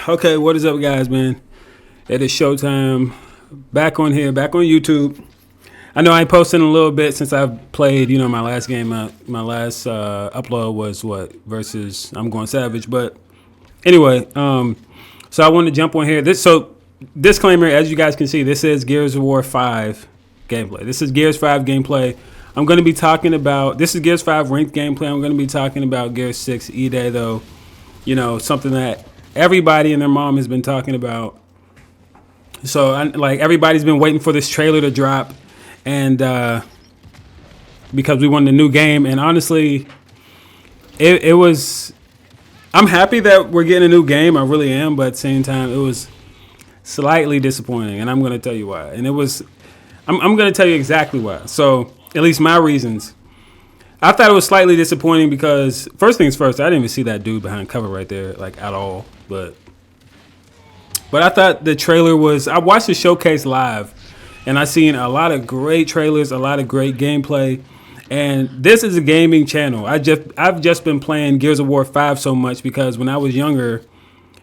Okay, what is up, guys, man? It is showtime. Back on here, back on YouTube. I know I ain't posting in a little bit since I've played, my last game. My last upload was what? Versus I'm Going Savage. But anyway, so I want to jump on here. Disclaimer, as you guys can see, this is Gears of War 5 gameplay. This is Gears 5 gameplay. I'm going to be talking about, this is Gears 5 ranked gameplay. I'm going to be talking about Gears 6 E-Day, though. Something that everybody and their mom has been talking about. So, everybody's been waiting for this trailer to drop, and because we won the new game, and honestly, it was. I'm happy that we're getting a new game. I really am, but at the same time, it was slightly disappointing, and I'm going to tell you why. And it was. I'm going to tell you exactly why. So, at least my reasons. I thought it was slightly disappointing because, first things first, I didn't even see that dude behind cover right there, at all. But I thought the trailer was. I watched the showcase live, and I seen a lot of great trailers, a lot of great gameplay. And this is a gaming channel. I've just been playing Gears of War 5 so much because when I was younger,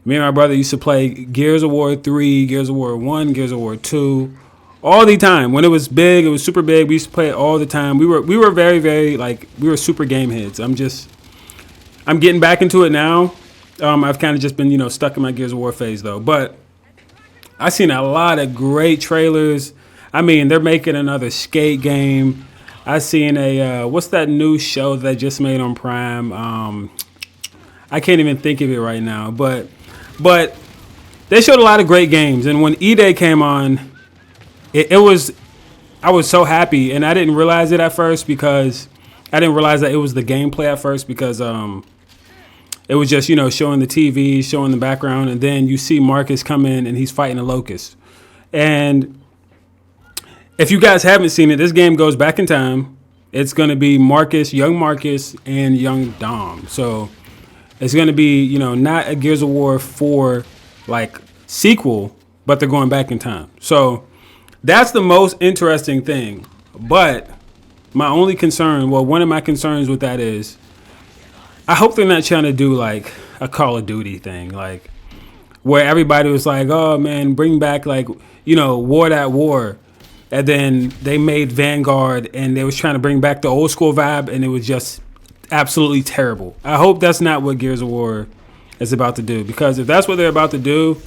me and my brother used to play Gears of War 3, Gears of War 1, Gears of War 2. All the time. When it was big, it was super big. We used to play it all the time. We were very, very, we were super game heads. I'm getting back into it now. I've kind of just been, stuck in my Gears of War phase, though. But I've seen a lot of great trailers. I mean, they're making another skate game. I seen what's that new show that they just made on Prime? I can't even think of it right now. But they showed a lot of great games. And when E-Day came on, I was so happy, and I didn't realize it at first because I didn't realize that it was the gameplay at first because it was just, showing the TV, showing the background, and then you see Marcus come in and he's fighting a locust. And if you guys haven't seen it, this game goes back in time. It's going to be young Marcus, and young Dom. So it's going to be, not a Gears of War 4 sequel, but they're going back in time. So that's the most interesting thing. But my only concern, one of my concerns with that is, I hope they're not trying to do a Call of Duty thing, where everybody was like, oh man, bring back War at War. And then they made Vanguard and they was trying to bring back the old school vibe, and it was just absolutely terrible. I hope that's not what Gears of War is about to do, because if that's what they're about to do,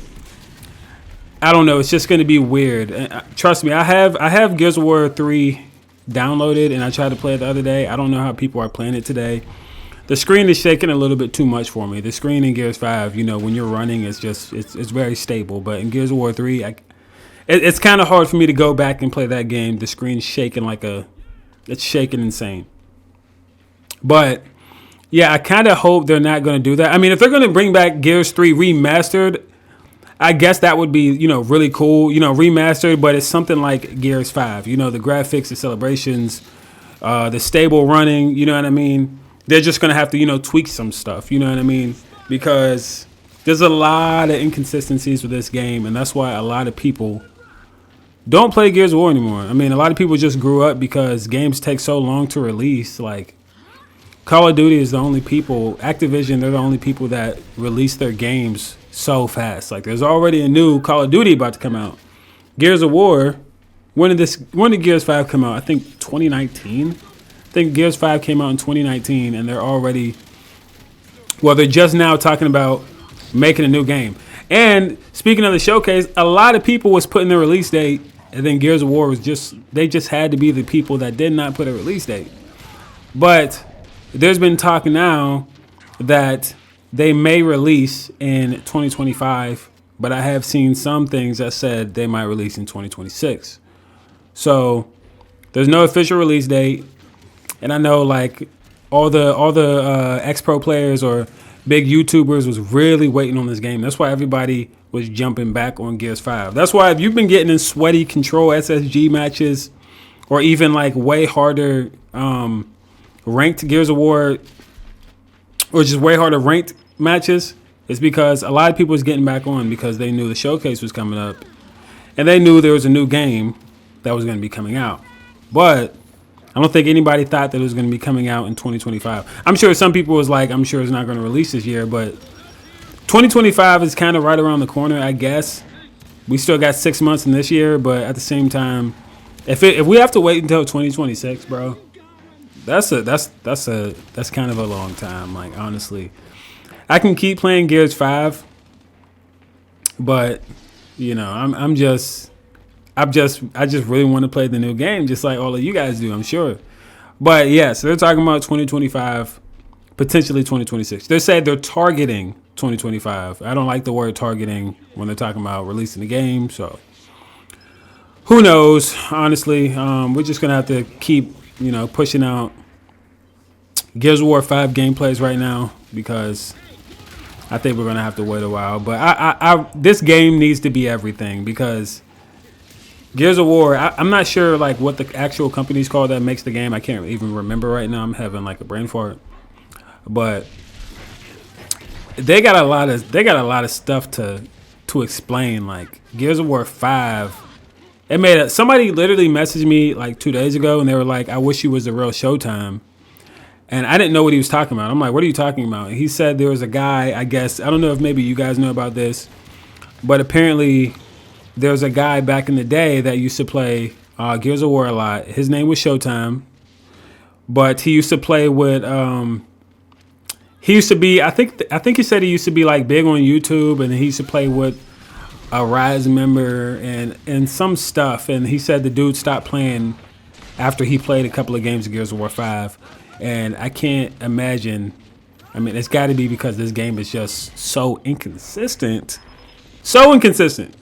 I don't know. It's just going to be weird. Trust me, I have Gears of War 3 downloaded, and I tried to play it the other day. I don't know how people are playing it today. The screen is shaking a little bit too much for me. The screen in Gears 5, when you're running, it's very stable. But in Gears of War 3, it's kind of hard for me to go back and play that game. The screen's shaking it's shaking insane. But yeah, I kind of hope they're not going to do that. I mean, if they're going to bring back Gears 3 remastered, I guess that would be, really cool, remastered, but it's something like Gears 5, the graphics, the celebrations, the stable running, you know what I mean? They're just going to have to, tweak some stuff, you know what I mean? Because there's a lot of inconsistencies with this game, and that's why a lot of people don't play Gears of War anymore. I mean, a lot of people just grew up because games take so long to release. Call of Duty is the only people, Activision, they're the only people that release their games so fast. There's already a new Call of Duty about to come out. Gears of War, when did Gears 5 come out? I think 2019. I think Gears 5 came out in 2019, and they're just now talking about making a new game. And speaking of the showcase, a lot of people was putting their release date, and then Gears of War they just had to be the people that did not put a release date. But there's been talk now that they may release in 2025, but I have seen some things that said they might release in 2026. So there's no official release date, and I know all the ex-pro players or big YouTubers was really waiting on this game. That's why everybody was jumping back on Gears 5. That's why if you've been getting in sweaty Control SSG matches, or even way harder ranked Gears of War, or just way harder ranked matches, it's because a lot of people was getting back on because they knew the showcase was coming up, and they knew there was a new game that was going to be coming out. But I don't think anybody thought that it was going to be coming out in 2025. I'm sure some people was I'm sure it's not going to release this year, but 2025 is kind of right around the corner, I guess. We still got 6 months in this year, but at the same time, if we have to wait until 2026, bro, that's kind of a long time. Like, honestly, I can keep playing Gears 5, but I just really want to play the new game, just like all of you guys do, I'm sure. But yeah, so they're talking about 2025, potentially 2026. They said they're targeting 2025. I don't like the word targeting when they're talking about releasing the game, so who knows? Honestly, we're just gonna have to keep pushing out Gears of War 5 gameplays right now, because I think we're gonna have to wait a while. But this game needs to be everything, because Gears of War, I'm not sure like what the actual company's called that makes the game. I can't even remember right now. I'm having like a brain fart. But they got a lot of stuff to explain. Like Gears of War 5, somebody literally messaged me like 2 days ago, and they were like, "I wish you was the real Showtime." And I didn't know what he was talking about. I'm like, "What are you talking about?" And he said there was a guy, I guess, I don't know if maybe you guys know about this, but apparently there's a guy back in the day that used to play Gears of War a lot. His name was Showtime, but he used to play with he used to be, I think he said he used to be like big on YouTube, and he used to play with a Rise member and some stuff. And he said the dude stopped playing after he played a couple of games of Gears of War 5. And I can't imagine. I mean, it's got to be because this game is just so inconsistent. So inconsistent.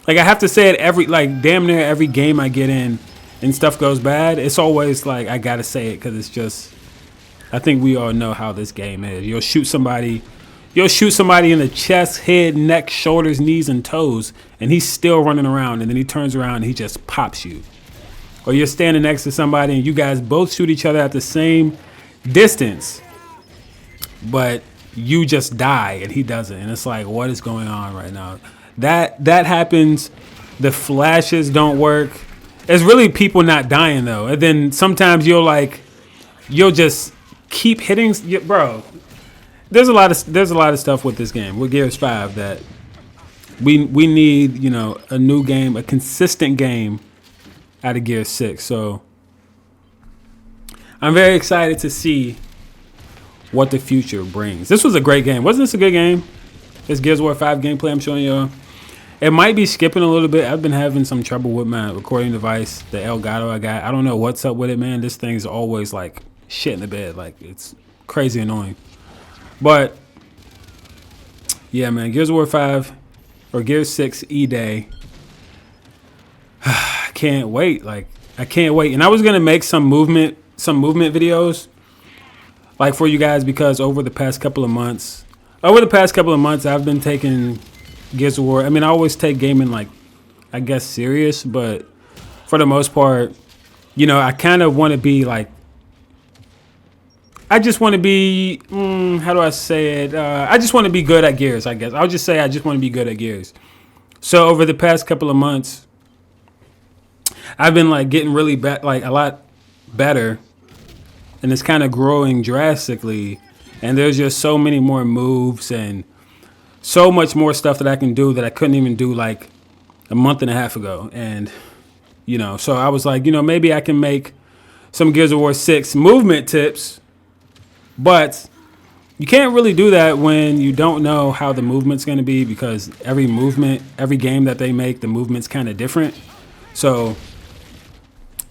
Like, I have to say it damn near every game I get in and stuff goes bad. It's always like I got to say it, because it's just, I think we all know how this game is. You'll shoot somebody in the chest, head, neck, shoulders, knees, and toes, and he's still running around, and then he turns around and he just pops you. Or you're standing next to somebody and you guys both shoot each other at the same distance, but you just die and he doesn't. And it's like, what is going on right now? That happens. The flashes don't work. It's really people not dying though. And then sometimes you'll just keep hitting, bro. There's a lot of stuff with this game, with Gears 5, that we need, a new game, a consistent game out of Gears 6. So I'm very excited to see what the future brings. This was a great game. Wasn't this a good game? This Gears of War 5 gameplay I'm showing y'all. It might be skipping a little bit. I've been having some trouble with my recording device, the Elgato I got. I don't know what's up with it, man. This thing's always like shit in the bed. Like, it's crazy annoying. But yeah, man, Gears of War 5 or Gears 6 E-Day. I can't wait. Like, I can't wait. And I was gonna make some movement videos, like, for you guys, because over the past couple of months, I've been taking Gears of War. I mean, I always take gaming, like, I guess, serious, but for the most part, I kind of want to be like, I just want to be, how do I say it? I just want to be good at Gears, I guess. I'll just say I just want to be good at Gears. So over the past couple of months, I've been like getting really like a lot better, and it's kind of growing drastically. And there's just so many more moves and so much more stuff that I can do that I couldn't even do like a month and a half ago. And, so I was like, maybe I can make some Gears of War 6 movement tips, but you can't really do that when you don't know how the movement's going to be, because every game that they make, the movement's kind of different. So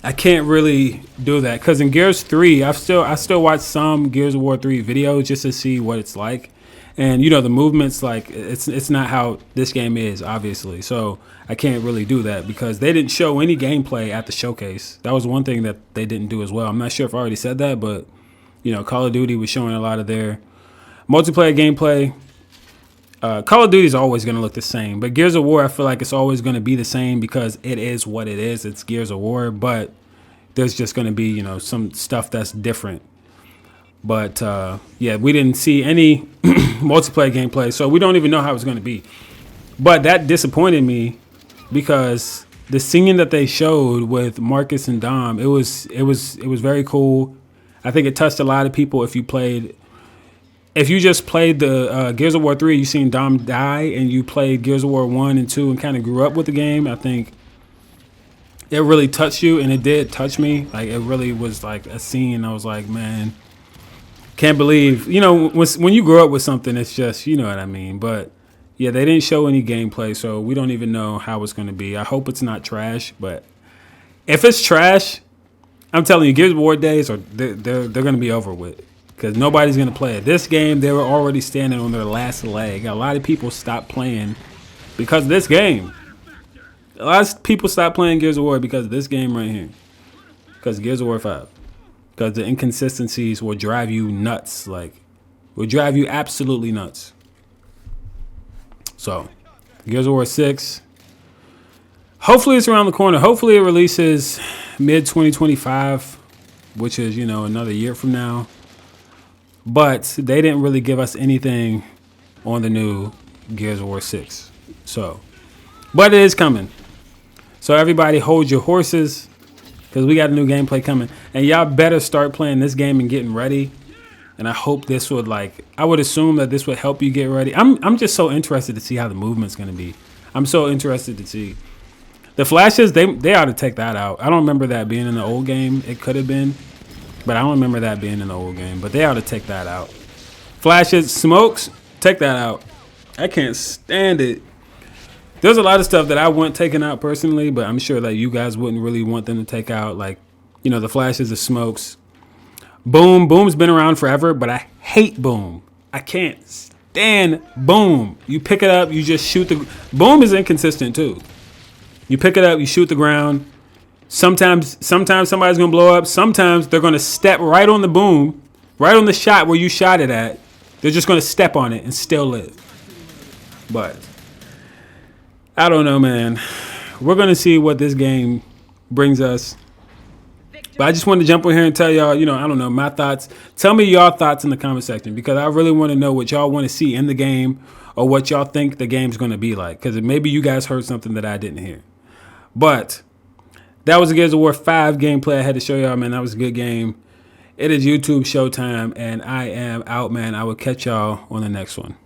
I can't really do that, because in Gears 3, I still watch some Gears of War 3 videos just to see what it's like. And, the movement's like, it's not how this game is, obviously. So I can't really do that, because they didn't show any gameplay at the showcase. That was one thing that they didn't do as well. I'm not sure if I already said that, but, Call of Duty was showing a lot of their multiplayer gameplay. Call of Duty is always going to look the same, but Gears of War, I feel like it's always going to be the same, because it is what it is. It's Gears of War, but there's just going to be, some stuff that's different. But yeah, we didn't see any multiplayer gameplay, so we don't even know how it's going to be. But that disappointed me, because the singing that they showed with Marcus and Dom, it was very cool. I think it touched a lot of people if you played. if you just played the Gears of War 3, you seen Dom die, and you played Gears of War 1 and 2 and kind of grew up with the game, I think it really touched you, and it did touch me. Like, it really was like a scene. I was like, man, can't believe, when you grow up with something, it's just, you know what I mean. But yeah, they didn't show any gameplay, so we don't even know how it's going to be. I hope it's not trash, but if it's trash, I'm telling you, Gears of War days they're going to be over with, because nobody's going to play it. This game, they were already standing on their last leg. A lot of people stopped playing because of this game. A lot of people stopped playing Gears of War because of this game right here. Because of Gears of War 5. Because the inconsistencies will drive you nuts. Like, will drive you absolutely nuts. So, Gears of War 6. Hopefully it's around the corner. Hopefully it releases mid-2025. Which is, another year from now. But they didn't really give us anything on the new Gears of War 6. So, but it is coming. So everybody hold your horses, because we got a new gameplay coming. And y'all better start playing this game and getting ready. And I hope this would, I would assume that this would help you get ready. I'm just so interested to see how the movement's going to be. I'm so interested to see. The flashes, they ought to take that out. I don't remember that being in the old game. It could have been. But I don't remember that being in the old game. But they ought to take that out. Flashes, smokes, take that out. I can't stand it. There's a lot of stuff that I want taken out personally, but I'm sure that you guys wouldn't really want them to take out. Like, the flashes, the smokes. Boom. Boom's been around forever, but I hate Boom. I can't stand Boom. You pick it up, you just shoot the... Boom is inconsistent, too. You pick it up, you shoot the ground. Sometimes somebody's going to blow up. Sometimes they're going to step right on the boom, right on the shot where you shot it at. They're just going to step on it and still live. But I don't know, man. We're going to see what this game brings us. But I just wanted to jump on here and tell y'all, I don't know, my thoughts. Tell me your thoughts in the comment section, because I really want to know what y'all want to see in the game, or what y'all think the game's going to be like. Because maybe you guys heard something that I didn't hear. But that was a Gears of War 5 gameplay I had to show y'all, man. That was a good game. It is YouTube Showtime, and I am out, man. I will catch y'all on the next one.